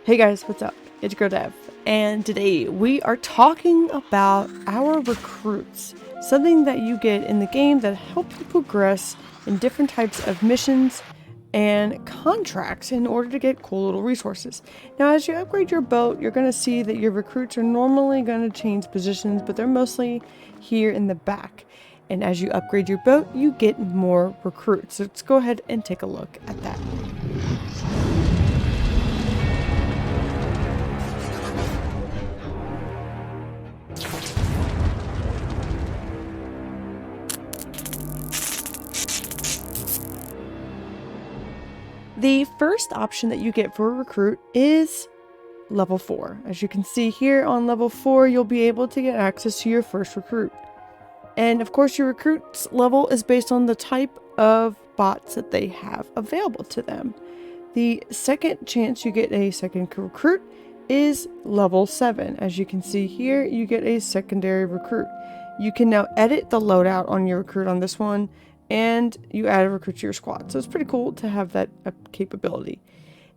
Hey guys, what's up? It's Girl Dev, and today we are talking about our recruits, something that you get in the game that helps you progress in different types of missions and contracts in order to get cool little resources. Now, as you upgrade your boat, you're going to see that your recruits are normally going to change positions, but they're mostly here in the back. And as you upgrade your boat, you get more recruits. So let's go ahead and take a look at that. The first option that you get for a recruit is level 4. As you can see here on level 4, you'll be able to get access to your first recruit. And of course, your recruit's level is based on the type of bots that they have available to them. The second chance you get a second recruit is level 7. As you can see here, you get a secondary recruit. You can now edit the loadout on your recruit on this one, and you add a recruit to your squad. So it's pretty cool to have that capability.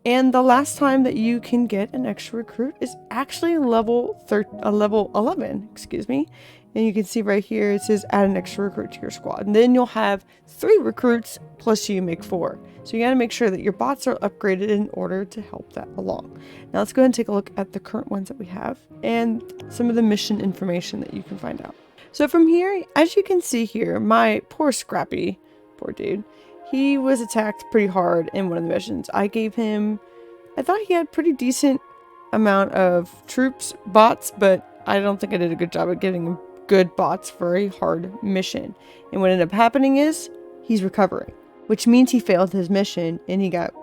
And the last time that you can get an extra recruit is actually level 11, excuse me. And you can see right here, it says add an extra recruit to your squad. And then you'll have 3 recruits plus you make 4. So you gotta make sure that your bots are upgraded in order to help that along. Now let's go ahead and take a look at the current ones that we have and some of the mission information that you can find out. So from here, as you can see here, my poor Scrappy, poor dude, he was attacked pretty hard in one of the missions. I thought he had pretty decent amount of troops, bots, but I don't think I did a good job at getting good bots for a hard mission. And what ended up happening is, he's recovering, which means he failed his mission and he got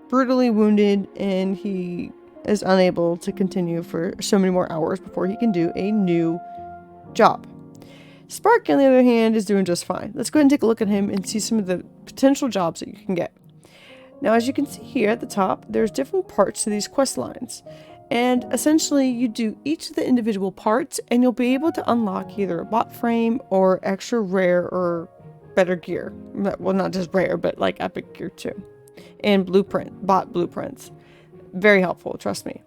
brutally wounded and he is unable to continue for so many more hours before he can do a new job. Spark, on the other hand, is doing just fine. Let's go ahead and take a look at him and see some of the potential jobs that you can get. Now, as you can see here at the top, there's different parts to these quest lines. And essentially, you do each of the individual parts, and you'll be able to unlock either a bot frame or extra rare or better gear. Well, not just rare, but like epic gear too. And bot blueprints. Very helpful, trust me.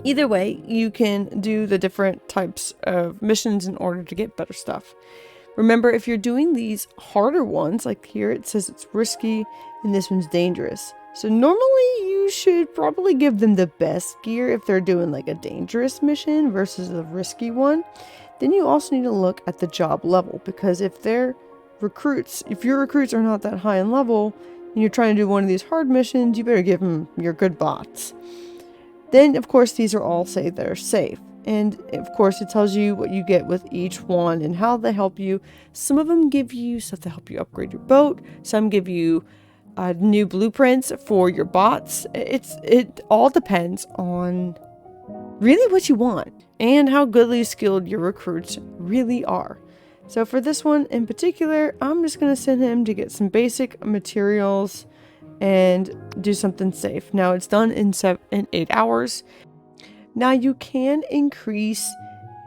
Either way, you can do the different types of missions in order to get better stuff. Remember, if you're doing these harder ones, like here it says it's risky and this one's dangerous. So normally you should probably give them the best gear if they're doing like a dangerous mission versus a risky one. Then you also need to look at the job level, because if your recruits are not that high in level and you're trying to do one of these hard missions, you better give them your good bots. Then, of course, these are all say they're safe. And, of course, it tells you what you get with each one and how they help you. Some of them give you stuff to help you upgrade your boat. Some give you new blueprints for your bots. It all depends on really what you want and how goodly skilled your recruits really are. So for this one in particular, I'm just going to send him to get some basic materials and do something safe. Now it's done in 8 hours. Now you can increase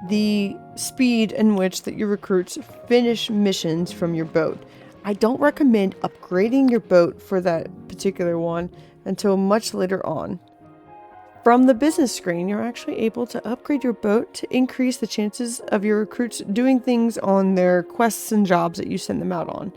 the speed in which that your recruits finish missions from your boat. I don't recommend upgrading your boat for that particular one until much later on. From the business screen, you're actually able to upgrade your boat to increase the chances of your recruits doing things on their quests and jobs that you send them out on.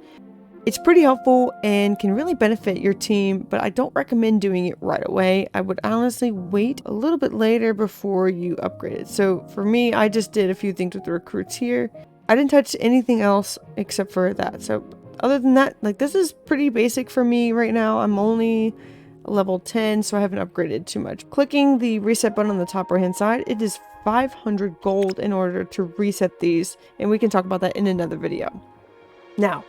It's pretty helpful and can really benefit your team, but I don't recommend doing it right away. I would honestly wait a little bit later before you upgrade it. So for me, I just did a few things with the recruits here. I didn't touch anything else except for that. So other than that, like, this is pretty basic for me right now. I'm only level 10, so I haven't upgraded too much. Clicking the reset button on the top right hand side, it is 500 gold in order to reset these, and we can talk about that in another video. Now,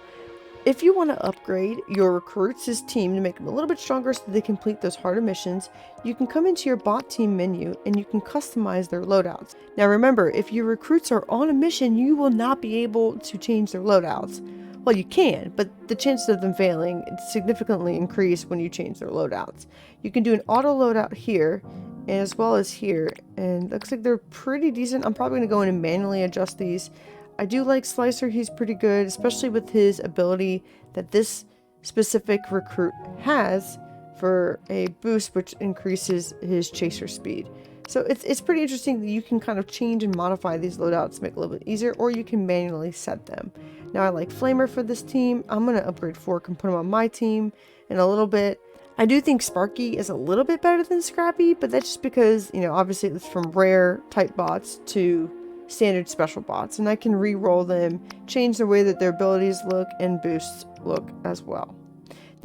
if you want to upgrade your recruits' team to make them a little bit stronger so they complete those harder missions, you can come into your bot team menu and you can customize their loadouts. Now remember, if your recruits are on a mission, you will not be able to change their loadouts. Well, you can, but the chances of them failing significantly increase when you change their loadouts. You can do an auto loadout here, as well as here, and it looks like they're pretty decent. I'm probably going to go in and manually adjust these. I do like Slicer, he's pretty good, especially with his ability that this specific recruit has for a boost, which increases his chaser speed. So it's pretty interesting that you can kind of change and modify these loadouts to make it a little bit easier, or you can manually set them. Now I like Flamer for this team. I'm going to upgrade Fork and put him on my team in a little bit. I do think Sparky is a little bit better than Scrappy, but that's just because, you know, obviously it's from rare type bots to standard special bots, and I can re-roll them, change the way that their abilities look and boosts look as well.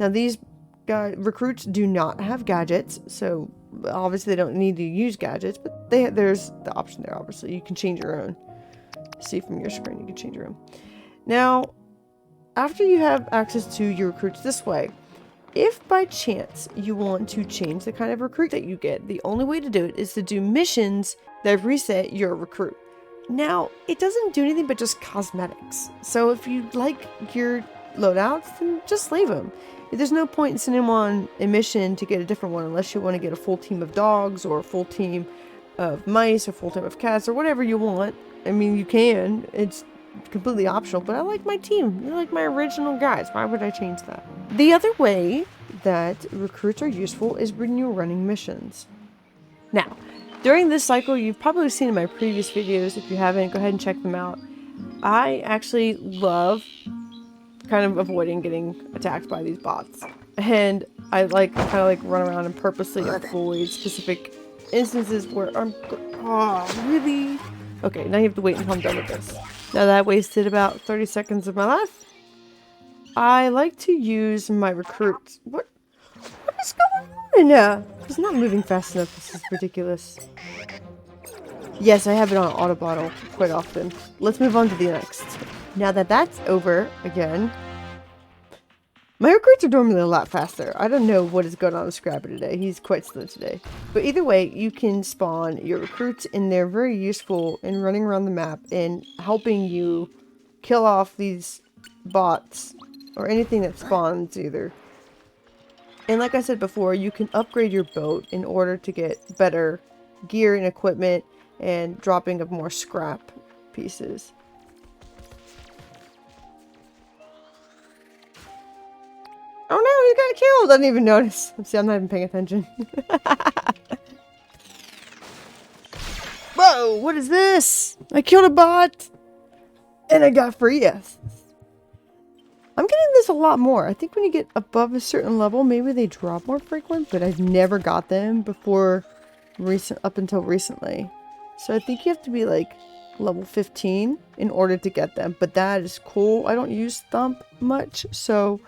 Now these recruits do not have gadgets, so obviously they don't need to use gadgets, but there's the option there. Obviously you can change your own. See from your screen, you can change your own. Now after you have access to your recruits this way, if by chance you want to change the kind of recruit that you get, the only way to do it is to do missions that reset your recruit. Now, it doesn't do anything but just cosmetics. So if you like your loadouts, then just leave them. There's no point in sending them on a mission to get a different one unless you want to get a full team of dogs or a full team of mice or full team of cats or whatever you want. I mean, you can. It's completely optional, but I like my team. I like my original guys. Why would I change that? The other way that recruits are useful is when you're running missions. Now, during this cycle, you've probably seen in my previous videos. If you haven't, go ahead and check them out. I actually love kind of avoiding getting attacked by these bots. And I kind of run around and purposely avoid specific instances where I'm... Oh, really? Okay, now you have to wait until I'm done with this. Now that I wasted about 30 seconds of my life. I like to use my recruits. What is going on? It's not moving fast enough. This is ridiculous. Yes, I have it on auto bottle quite often. Let's move on to the next. Now that that's over, again, my recruits are normally a lot faster. I don't know what is going on with Scrappy today. He's quite slow today. But either way, you can spawn your recruits, and they're very useful in running around the map and helping you kill off these bots or anything that spawns either. And like I said before, you can upgrade your boat in order to get better gear and equipment and dropping of more scrap pieces. Oh no, he got killed! I didn't even notice. See, I'm not even paying attention. Whoa, what is this? I killed a bot! And I got free yes. I'm getting this a lot more. I think when you get above a certain level, maybe they drop more frequent, but I've never got them before up until recently. So I think you have to be like level 15 in order to get them, but that is cool. I don't use Thump much, so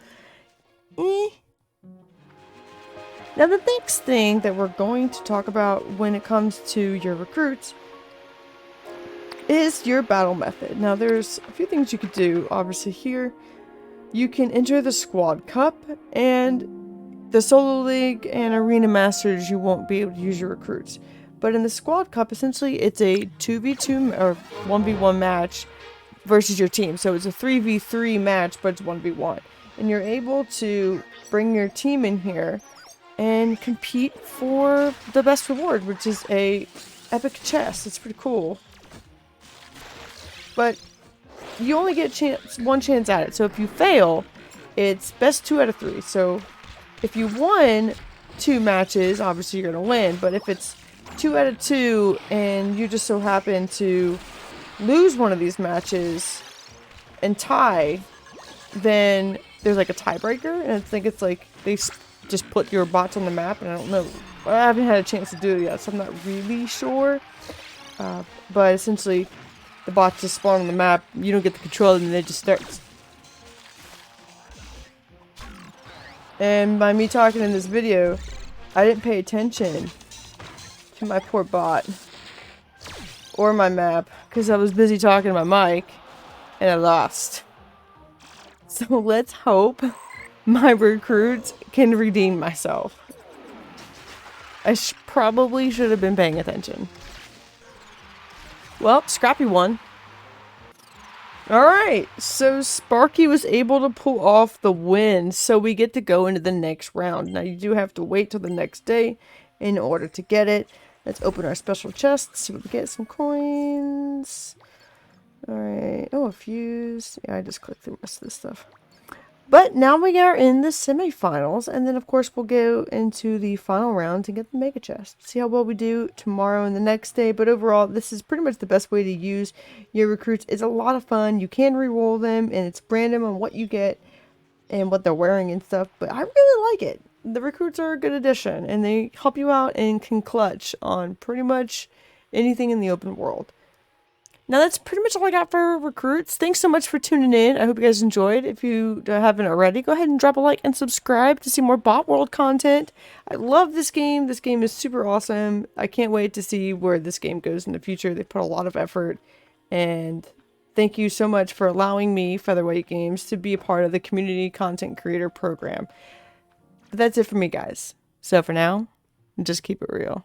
Now the next thing that we're going to talk about when it comes to your recruits is your battle method. Now there's a few things you could do. Obviously here you can enter the squad cup, and the solo league and arena masters you won't be able to use your recruits. But in the squad cup, essentially it's a 2v2 or 1v1 match versus your team. So it's a 3v3 match, but it's 1v1. And you're able to bring your team in here and compete for the best reward, which is a epic chest. It's pretty cool. But you only get one chance at it. So if you fail, it's best 2 out of 3. So if you won 2 matches, obviously you're going to win. But if it's 2 out of 2 and you just so happen to lose one of these matches and tie, then there's like a tiebreaker. And I think it's like they just put your bots on the map. And I don't know. I haven't had a chance to do it yet, so I'm not really sure. But essentially, the bots just spawn on the map, you don't get the control, and it just starts. And by me talking in this video, I didn't pay attention to my poor bot or my map because I was busy talking to my mic and I lost. So let's hope my recruits can redeem myself. I probably should have been paying attention. Well, Scrappy won. Alright, so Sparky was able to pull off the win, so we get to go into the next round. Now, you do have to wait till the next day in order to get it. Let's open our special chest, see what we get. Some coins. Alright, oh, a fuse. Yeah, I just clicked the rest of this stuff. But now we are in the semifinals, and then of course we'll go into the final round to get the mega chest. See how well we do tomorrow and the next day. But overall, this is pretty much the best way to use your recruits. It's a lot of fun. You can re-roll them, and it's random on what you get and what they're wearing and stuff. But I really like it. The recruits are a good addition, and they help you out and can clutch on pretty much anything in the open world. Now that's pretty much all I got for recruits. Thanks so much for tuning in. I hope you guys enjoyed. If you haven't already, go ahead and drop a like and subscribe to see more BotWorld content. I love this game. This game is super awesome. I can't wait to see where this game goes in the future. They put a lot of effort, and thank you so much for allowing me, Featherweight Games, to be a part of the community content creator program. But that's it for me, guys. So for now, just keep it real.